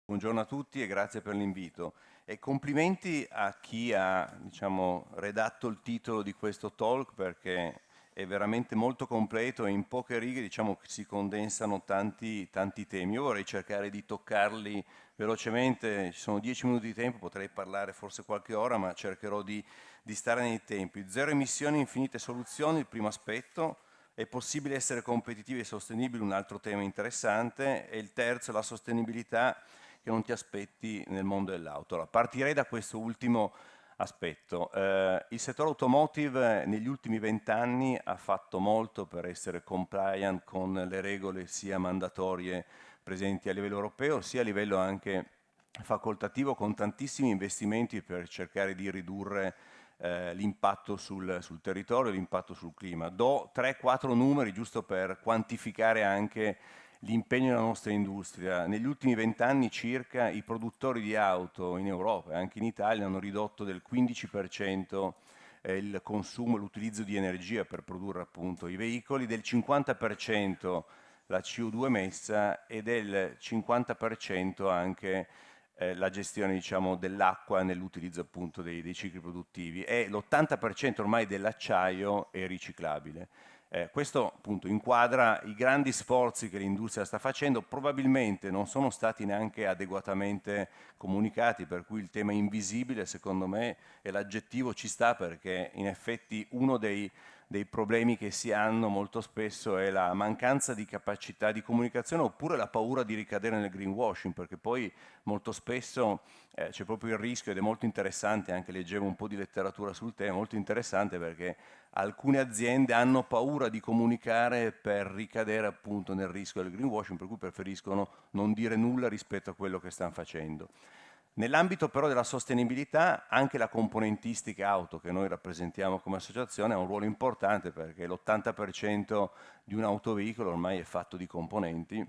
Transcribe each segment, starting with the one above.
Buongiorno a tutti e grazie per l'invito. E complimenti a chi ha, redatto il titolo di questo talk perché è veramente molto completo e in poche righe, si condensano tanti temi. Io vorrei cercare di toccarli velocemente, ci sono 10 minuti di tempo, potrei parlare forse qualche ora, ma cercherò di stare nei tempi. Zero emissioni, infinite soluzioni, il primo aspetto. È possibile essere competitivi e sostenibili, un altro tema interessante. E il terzo, la sostenibilità che non ti aspetti nel mondo dell'auto. Allora, partirei da questo ultimo aspetto. Il settore automotive negli ultimi 20 anni ha fatto molto per essere compliant con le regole sia mandatorie presenti a livello europeo, sia a livello anche facoltativo, con tantissimi investimenti per cercare di ridurre l'impatto sul territorio, l'impatto sul clima. Do 3-4 numeri giusto per quantificare anche l'impegno della nostra industria. Negli ultimi 20 anni circa i produttori di auto in Europa e anche in Italia hanno ridotto del 15% il consumo e l'utilizzo di energia per produrre appunto i veicoli, del 50% la CO2 emessa e del 50% anche la gestione dell'acqua nell'utilizzo appunto dei cicli produttivi e l'80% ormai dell'acciaio è riciclabile. Questo appunto inquadra i grandi sforzi che l'industria sta facendo, probabilmente non sono stati neanche adeguatamente comunicati, per cui il tema invisibile secondo me e l'aggettivo ci sta perché in effetti uno dei problemi che si hanno molto spesso è la mancanza di capacità di comunicazione oppure la paura di ricadere nel greenwashing, perché poi molto spesso c'è proprio il rischio, ed è molto interessante, anche leggevo un po' di letteratura sul tema, molto interessante perché alcune aziende hanno paura di comunicare per ricadere appunto nel rischio del greenwashing, per cui preferiscono non dire nulla rispetto a quello che stanno facendo. Nell'ambito però della sostenibilità, anche la componentistica auto che noi rappresentiamo come associazione ha un ruolo importante perché l'80% di un autoveicolo ormai è fatto di componenti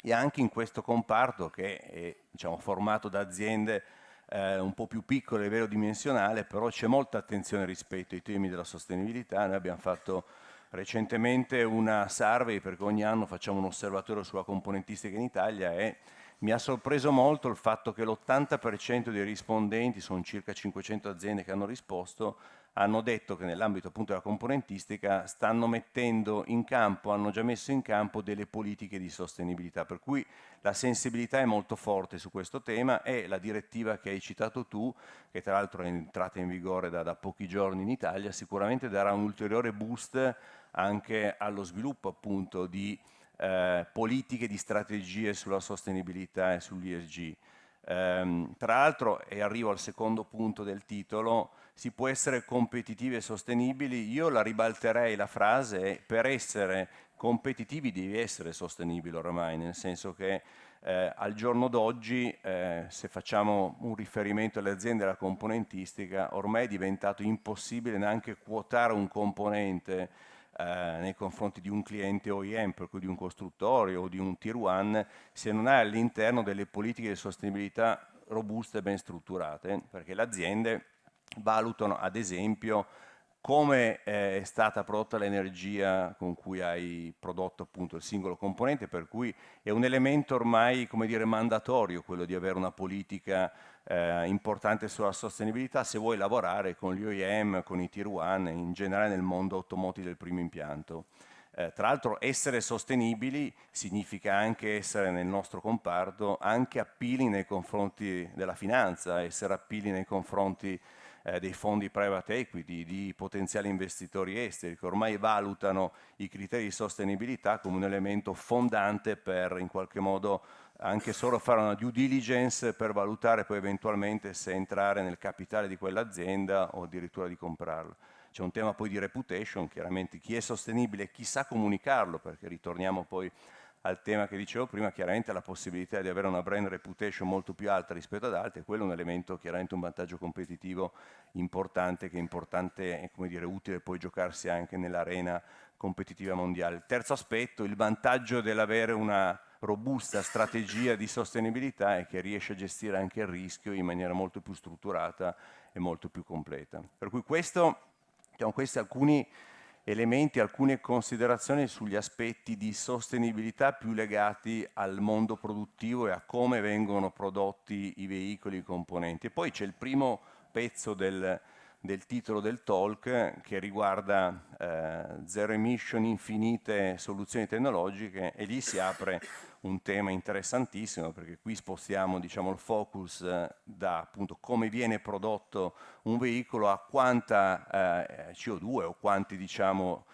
e anche in questo comparto che è formato da aziende un po' più piccole a livello dimensionale, però c'è molta attenzione rispetto ai temi della sostenibilità. Noi abbiamo fatto recentemente una survey perché ogni anno facciamo un osservatorio sulla componentistica in Italia e mi ha sorpreso molto il fatto che l'80% dei rispondenti, sono circa 500 aziende che hanno risposto, hanno detto che nell'ambito appunto della componentistica stanno mettendo in campo, hanno già messo in campo delle politiche di sostenibilità, per cui la sensibilità è molto forte su questo tema e la direttiva che hai citato tu, che tra l'altro è entrata in vigore da pochi giorni in Italia, sicuramente darà un ulteriore boost anche allo sviluppo appunto di politiche, di strategie sulla sostenibilità e sull'ESG. Tra l'altro, e arrivo al secondo punto del titolo, si può essere competitivi e sostenibili. Io la ribalterei la frase, per essere competitivi devi essere sostenibile ormai, nel senso che al giorno d'oggi, se facciamo un riferimento alle aziende della componentistica, ormai è diventato impossibile neanche quotare un componente nei confronti di un cliente OEM, per cui di un costruttore o di un tier 1, se non hai all'interno delle politiche di sostenibilità robuste e ben strutturate, perché le aziende valutano ad esempio come è stata prodotta l'energia con cui hai prodotto appunto il singolo componente, per cui è un elemento ormai, come dire, mandatorio quello di avere una politica importante sulla sostenibilità se vuoi lavorare con gli OEM, con i Tier 1 e in generale nel mondo automotive del primo impianto. Tra l'altro essere sostenibili significa anche essere nel nostro comparto anche appealing nei confronti della finanza, essere appealing nei confronti dei fondi private equity, di potenziali investitori esteri che ormai valutano i criteri di sostenibilità come un elemento fondante per in qualche modo anche solo fare una due diligence per valutare poi eventualmente se entrare nel capitale di quell'azienda o addirittura di comprarla. C'è un tema poi di reputation, chiaramente chi è sostenibile e chi sa comunicarlo, perché ritorniamo poi al tema che dicevo prima, chiaramente la possibilità di avere una brand reputation molto più alta rispetto ad altri, quello è un elemento, chiaramente un vantaggio competitivo importante, che è importante, come dire, utile poi giocarsi anche nell'arena competitiva mondiale. Il terzo aspetto, il vantaggio dell'avere una robusta strategia di sostenibilità è che riesce a gestire anche il rischio in maniera molto più strutturata e molto più completa. Per cui questi alcuni elementi, alcune considerazioni sugli aspetti di sostenibilità più legati al mondo produttivo e a come vengono prodotti i veicoli, i componenti. E poi c'è il primo pezzo del titolo del talk che riguarda zero emission, infinite soluzioni tecnologiche, e lì si apre un tema interessantissimo, perché qui spostiamo, diciamo, il focus da appunto come viene prodotto un veicolo a quanta CO2 o quanti, diciamo,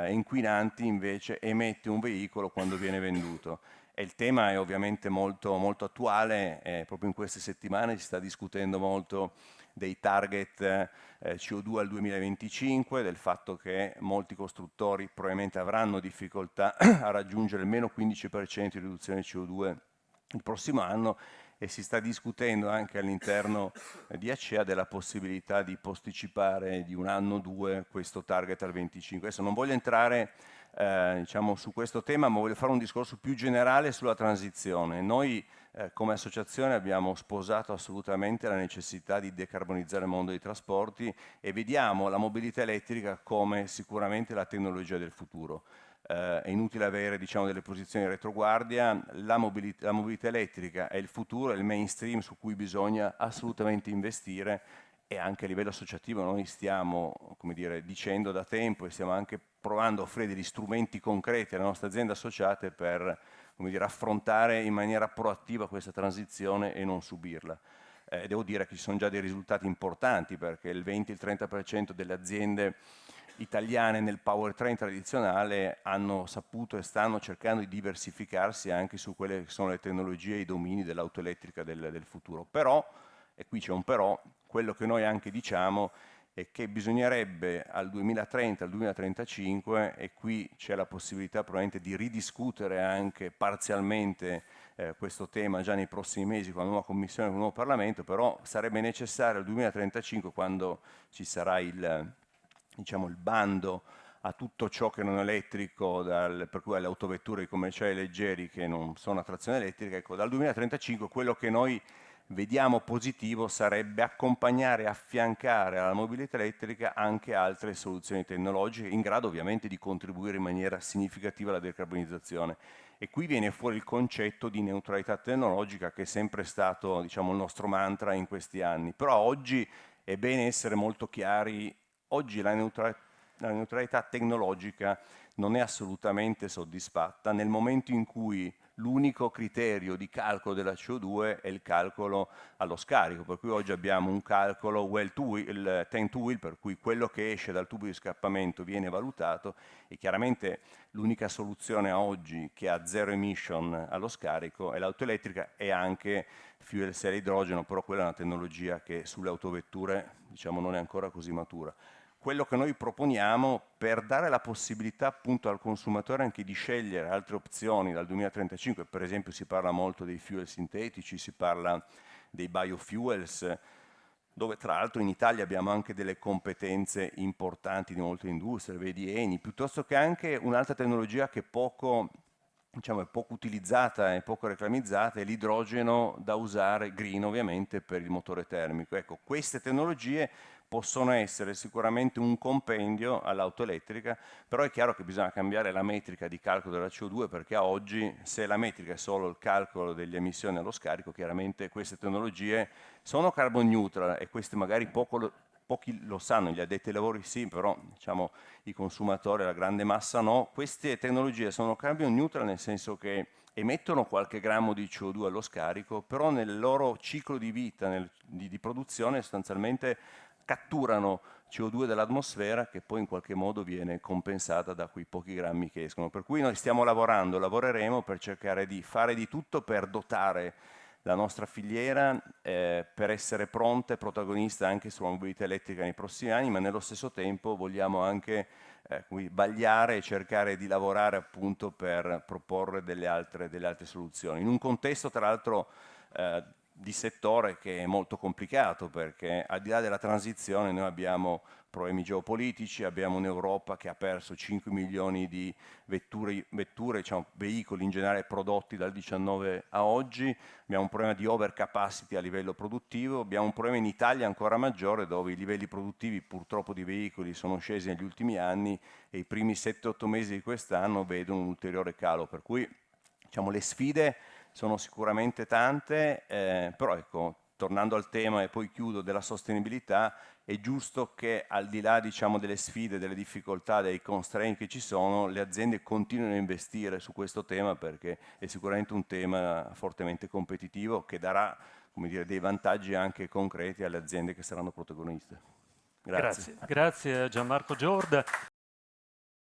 inquinanti invece emette un veicolo quando viene venduto. E il tema è ovviamente molto, molto attuale, proprio in queste settimane si sta discutendo molto dei target CO2 al 2025, del fatto che molti costruttori probabilmente avranno difficoltà a raggiungere il meno 15% di riduzione CO2 il prossimo anno, e si sta discutendo anche all'interno di ACEA della possibilità di posticipare di un anno o due questo target al 25. Adesso non voglio entrare diciamo, su questo tema, ma voglio fare un discorso più generale sulla transizione. Noi come associazione abbiamo sposato assolutamente la necessità di decarbonizzare il mondo dei trasporti e vediamo la mobilità elettrica come sicuramente la tecnologia del futuro. È inutile avere, diciamo, delle posizioni in retroguardia, la mobilità elettrica è il futuro, è il mainstream su cui bisogna assolutamente investire, e anche a livello associativo noi stiamo, come dire, dicendo da tempo e stiamo anche provando a offrire degli strumenti concreti alle nostre aziende associate per, come dire, affrontare in maniera proattiva questa transizione e non subirla. Devo dire che ci sono già dei risultati importanti, perché il 20-30% delle aziende italiane nel powertrain tradizionale hanno saputo e stanno cercando di diversificarsi anche su quelle che sono le tecnologie e i domini dell'auto elettrica del futuro. Però, e qui c'è un però, quello che noi anche diciamo è che bisognerebbe al 2030, al 2035, e qui c'è la possibilità probabilmente di ridiscutere anche parzialmente questo tema già nei prossimi mesi con la nuova Commissione e con il nuovo Parlamento, però sarebbe necessario al 2035, quando ci sarà diciamo, il bando a tutto ciò che non è elettrico, per cui alle autovetture, ai commerciali leggeri che non sono a trazione elettrica, ecco, dal 2035 quello che noi vediamo positivo sarebbe accompagnare e affiancare alla mobilità elettrica anche altre soluzioni tecnologiche in grado ovviamente di contribuire in maniera significativa alla decarbonizzazione. E qui viene fuori il concetto di neutralità tecnologica, che è sempre stato, diciamo, il nostro mantra in questi anni. Però oggi è bene essere molto chiari. Oggi la neutralità tecnologica non è assolutamente soddisfatta nel momento in cui l'unico criterio di calcolo della CO2 è il calcolo allo scarico, per cui oggi abbiamo un calcolo well to wheel, il tank to wheel, per cui quello che esce dal tubo di scappamento viene valutato, e chiaramente l'unica soluzione a oggi che ha zero emission allo scarico è l'auto elettrica e anche fuel cell idrogeno, però quella è una tecnologia che sulle autovetture, diciamo, non è ancora così matura. Quello che noi proponiamo, per dare la possibilità appunto al consumatore anche di scegliere altre opzioni dal 2035, per esempio si parla molto dei fuel sintetici, si parla dei biofuels, dove tra l'altro in Italia abbiamo anche delle competenze importanti di molte industrie, vedi Eni, piuttosto che anche un'altra tecnologia che diciamo, è poco utilizzata e poco reclamizzata, è l'idrogeno da usare, green ovviamente, per il motore termico. Ecco, queste tecnologie possono essere sicuramente un compendio all'auto elettrica, però è chiaro che bisogna cambiare la metrica di calcolo della CO2, perché a oggi, se la metrica è solo il calcolo delle emissioni allo scarico, chiaramente queste tecnologie sono carbon neutral, e queste magari pochi lo sanno, gli addetti ai lavori sì, però diciamo, i consumatori, la grande massa no. Queste tecnologie sono carbon neutral nel senso che emettono qualche grammo di CO2 allo scarico, però nel loro ciclo di vita, di produzione, sostanzialmente catturano CO2 dall'atmosfera, che poi in qualche modo viene compensata da quei pochi grammi che escono. Per cui noi stiamo lavorando, lavoreremo per cercare di fare di tutto per dotare la nostra filiera per essere pronta e protagonista anche sulla mobilità elettrica nei prossimi anni, ma nello stesso tempo vogliamo anche vagliare e cercare di lavorare appunto per proporre delle altre soluzioni. In un contesto tra l'altro di settore che è molto complicato, perché al di là della transizione noi abbiamo problemi geopolitici, abbiamo un'Europa che ha perso 5 milioni di vetture, diciamo, veicoli in generale prodotti dal 19 a oggi, abbiamo un problema di overcapacity a livello produttivo, abbiamo un problema in Italia ancora maggiore dove i livelli produttivi purtroppo di veicoli sono scesi negli ultimi anni e i primi 7-8 mesi di quest'anno vedono un ulteriore calo, per cui diciamo, le sfide sono sicuramente tante, però ecco, tornando al tema e poi chiudo della sostenibilità, è giusto che al di là diciamo, delle sfide, delle difficoltà, dei constraint che ci sono, le aziende continuino a investire su questo tema perché è sicuramente un tema fortemente competitivo che darà come dire, dei vantaggi anche concreti alle aziende che saranno protagoniste. Grazie. Grazie a Gianmarco Giorda.